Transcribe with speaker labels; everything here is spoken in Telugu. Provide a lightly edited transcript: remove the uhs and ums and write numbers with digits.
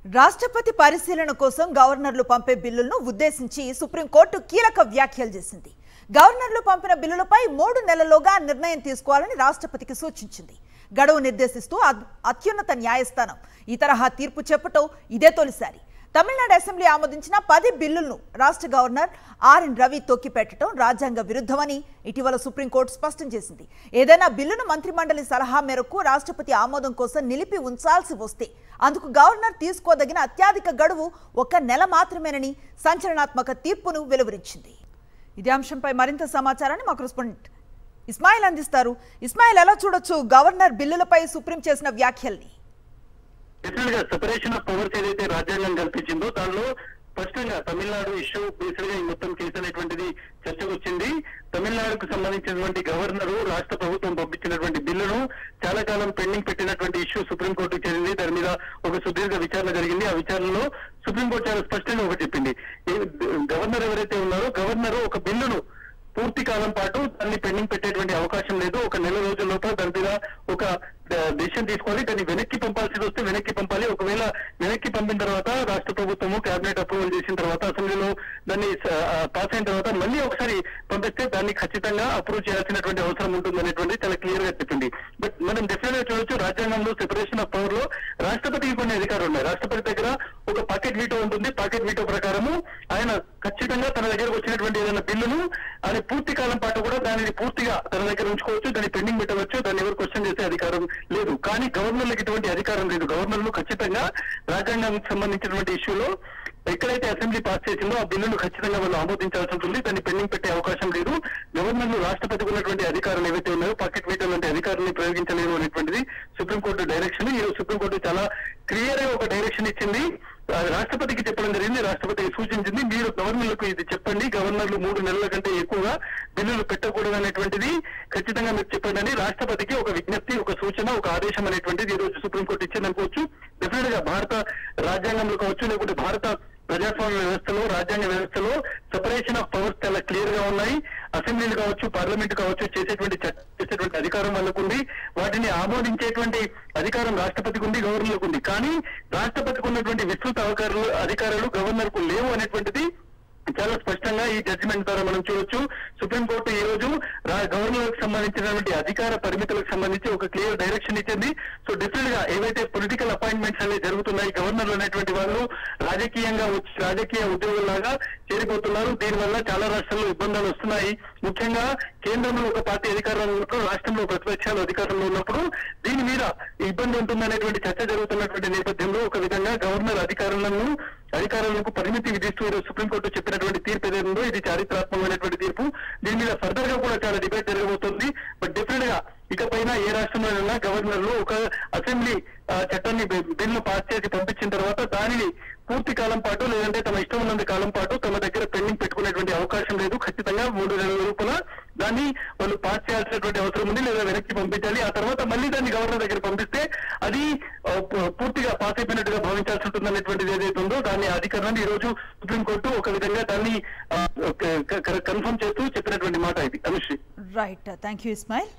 Speaker 1: రాష్ట్రపతి పరిశీలన కోసం గవర్నర్లు పంపే బిల్లులను ఉద్దేశించి సుప్రీంకోర్టు కీలక వ్యాఖ్యలు చేసింది. గవర్నర్లు పంపిన బిల్లులపై 3 నెలల్లోగా నిర్ణయం తీసుకోవాలని రాష్ట్రపతికి సూచించింది. గడువు నిర్దేశిస్తూ అత్యున్నత న్యాయస్థానం ఈ తరహా తీర్పు చెప్పటం ఇదే తొలిసారి. తమిళనాడు అసెంబ్లీ ఆమోదించిన 10 బిల్లులను రాష్ట్ర గవర్నర్ ఆర్ఎన్ రవి తొక్కిపెట్టడం రాజ్యాంగ విరుద్ధమని ఇటీవల సుప్రీంకోర్టు స్పష్టం చేసింది. ఏదైనా బిల్లును మంత్రిమండలి సలహా మేరకు రాష్ట్రపతి ఆమోదం కోసం నిలిపి ఉంచాల్సి వస్తే అందుకు గవర్నర్ తీసుకోదగిన అత్యధిక గడువు 1 నెల మాత్రమేనని సంచలనాత్మక తీర్పును వెలువరించింది. ఇదే అంశంపై మరింత సమాచారాన్ని మా కరెస్పాండెంట్ ఇస్మాయిల్ అందిస్తారు. ఇస్మాయిల్, ఎలా చూడొచ్చు గవర్నర్ బిల్లులపై సుప్రీం చేసిన వ్యాఖ్యల్ని?
Speaker 2: సెపరేషన్ ఆఫ్ పవర్స్ ఏదైతే రాజ్యాంగం కల్పించిందో దానిలో స్పష్టంగా తమిళనాడు ఇష్యూ బేస్డ్ గా ఈ మొత్తం కేసు అనేటువంటిది చర్చకు వచ్చింది. తమిళనాడుకు సంబంధించినటువంటి గవర్నరు రాష్ట్ర ప్రభుత్వం పంపించినటువంటి బిల్లును చాలా కాలం పెండింగ్ పెట్టినటువంటి ఇష్యూ సుప్రీంకోర్టుకు చేరింది. దాని మీద ఒక సుదీర్ఘ విచారణ జరిగింది. ఆ విచారణలో సుప్రీంకోర్టు చాలా స్పష్టంగా ఒకటి చెప్పింది. గవర్నర్ ఎవరైతే ఉన్నారో గవర్నరు ఒక బిల్లును పూర్తి కాలం పాటు దాన్ని పెండింగ్ పెట్టేటువంటి అవకాశం లేదు. 1 నెల రోజుల లోపల దాని మీద ఒక డిసిషన్ తీసుకోవాలి. దాన్ని వెనక్కి పంపాల్సి వస్తే వెనక్కి పంపాలి. ఒకవేళ వెనక్కి పంపిన తర్వాత రాష్ట్ర ప్రభుత్వము కేబినెట్ అప్రూవల్ చేసిన తర్వాత అసెంబ్లీలో దాన్ని పాస్ అయిన తర్వాత మళ్ళీ ఒకసారి పంపిస్తే దాన్ని ఖచ్చితంగా అప్రూవ్ చేయాల్సినటువంటి అవసరం ఉంటుంది అనేటువంటి చాలా క్లియర్ గా చెప్పింది. బట్ మనం డెఫినెట్ గా చూడొచ్చు, రాజ్యాంగంలో సెపరేషన్ ఆఫ్ పవర్ లో రాష్ట్రపతికి కొన్ని అధికారులు ఉన్నాయి. రాష్ట్రపతి దగ్గర ఒక పాకెట్ వీటో ఉంటుంది. పాకెట్ వీటో ప్రకారము ఆయన ఖచ్చితంగా తన దగ్గరకు వచ్చినటువంటి ఏదైనా బిల్లును అది పూర్తి కాలం పాటు కూడా దానిని పూర్తిగా తన దగ్గర ఉంచుకోవచ్చు, దాన్ని పెండింగ్ పెట్టవచ్చు, దాన్ని ఎవరు క్వశ్చన్ చేసే అధికారం లేదు. కానీ గవర్నర్లకు ఇటువంటి అధికారం లేదు. గవర్నర్లు ఖచ్చితంగా రాజ్యాంగానికి సంబంధించినటువంటి ఇష్యూలో ఎక్కడైతే అసెంబ్లీ పాస్ చేసిందో ఆ బిల్లును ఖచ్చితంగా వాళ్ళు ఆమోదించాల్సి ఉంటుంది. దాన్ని పెండింగ్ పెట్టే అవకాశం లేదు. గవర్నర్లు రాష్ట్రపతికి ఉన్నటువంటి అధికారులు ఏవైతే ఉన్నాయో పాకెట్ వీటో లాంటి అధికారాన్ని ప్రయోగించలేరు అనేటువంటిది సుప్రీంకోర్టు డైరెక్షన్. ఈ రోజు సుప్రీంకోర్టు చాలా క్లియర్ గా ఒక డైరెక్షన్ ఇచ్చింది. రాష్ట్రపతికి చెప్పడం జరిగింది. రాష్ట్రపతికి సూచించింది, మీరు గవర్నర్లకు ఇది చెప్పండి, గవర్నర్లు 3 నెలల కంటే ఎక్కువగా బిల్లులు పెట్టకూడదు అనేటువంటిది ఖచ్చితంగా మీరు చెప్పండి అని రాష్ట్రపతికి ఒక విజ్ఞప్తి, ఒక సూచన, ఒక ఆదేశం అనేటువంటిది ఈ రోజు సుప్రీంకోర్టు ఇచ్చింది అనుకోవచ్చు. డెఫినెట్ గా భారత రాజ్యాంగంలో కావచ్చు, లేకుంటే భారత ప్రజాస్వామ్య వ్యవస్థలో, రాజ్యాంగ వ్యవస్థలో సెపరేషన్ ఆఫ్ పవర్స్ చాలా క్లియర్ గా ఉన్నాయి. అసెంబ్లీలు కావచ్చు, పార్లమెంట్ కావచ్చు, చేసేటువంటి అధికారం వాళ్ళకు ఉంది. వాటిని ఆమోదించేటువంటి అధికారం రాష్ట్రపతికి ఉంది, గవర్నర్లకు ఉంది. కానీ రాష్ట్రపతికి ఉన్నటువంటి విస్తృత అధికారాలు గవర్నర్ కు లేవు అనేటువంటిది చాలా స్పష్టంగా ఈ జడ్జిమెంట్ ద్వారా మనం చూడొచ్చు. సుప్రీంకోర్టు ఈ రోజు గవర్నర్లకు సంబంధించినటువంటి అధికార పరిమితులకు సంబంధించి ఒక క్లియర్ డైరెక్షన్ ఇచ్చింది. సో డెఫినెట్ గా ఏవైతే పొలిటికల్ అపాయింట్మెంట్స్ అనేవి జరుగుతున్నాయి, గవర్నర్లు అనేటువంటి వాళ్ళు రాజకీయంగా వచ్చి రాజకీయ ఉద్యోగుల్లాగా చేరిపోతున్నారు. దీనివల్ల చాలా రాష్ట్రాల్లో ఇబ్బందులు వస్తున్నాయి. ముఖ్యంగా కేంద్రంలో ఒక పార్టీ అధికారంలో ఉన్నప్పుడు, రాష్ట్రంలో ప్రతిపక్షాలు అధికారంలో ఉన్నప్పుడు దీని మీద ఇబ్బంది ఉంటుందనేటువంటి చర్చ జరుగుతున్నటువంటి నేపథ్యంలో ఒక విధంగా గవర్నర్ అధికారులకు పరిమితి విధిస్తూ సుప్రీంకోర్టు చెప్పినటువంటి తీర్పు ఏదైందో ఇది చారిత్రాత్మకమైనటువంటి తీర్పు. దీని మీద ఫర్దర్ గా కూడా చాలా డిబేట్ జరగబోతుంది. బట్ డెఫినెట్ గా ఇకపైన ఏ రాష్ట్రంలోనైనా గవర్నర్లు ఒక అసెంబ్లీ చట్టాన్ని బిల్లు పాస్ చేసి పంపించిన తర్వాత దానిని పూర్తి కాలం పాటు లేదంటే తమ ఇష్టం ఉన్నంత కాలం పాటు తమ దగ్గర పెండింగ్ పెట్టుకునేటువంటి అవకాశం లేదు. ఖచ్చితంగా 3 నెలల లోపల దాన్ని వాళ్ళు పాస్ చేయాల్సినటువంటి అవసరం ఉంది, లేదా వెనక్కి పంపించాలి. ఆ తర్వాత మళ్ళీ దాన్ని గవర్నర్ దగ్గర పంపిస్తే అది పూర్తిగా పాస్ అయిపోయినట్టుగా భావించాల్సి ఉంటుంది అనేటువంటిది ఏదైతే ఉందో దాన్ని అధికారాన్ని ఈ రోజు సుప్రీంకోర్టు ఒక విధంగా దాన్ని కన్ఫర్మ్ చేస్తూ చెప్పినటువంటి మాట ఇది. Anusri,
Speaker 1: right, thank you Ismail.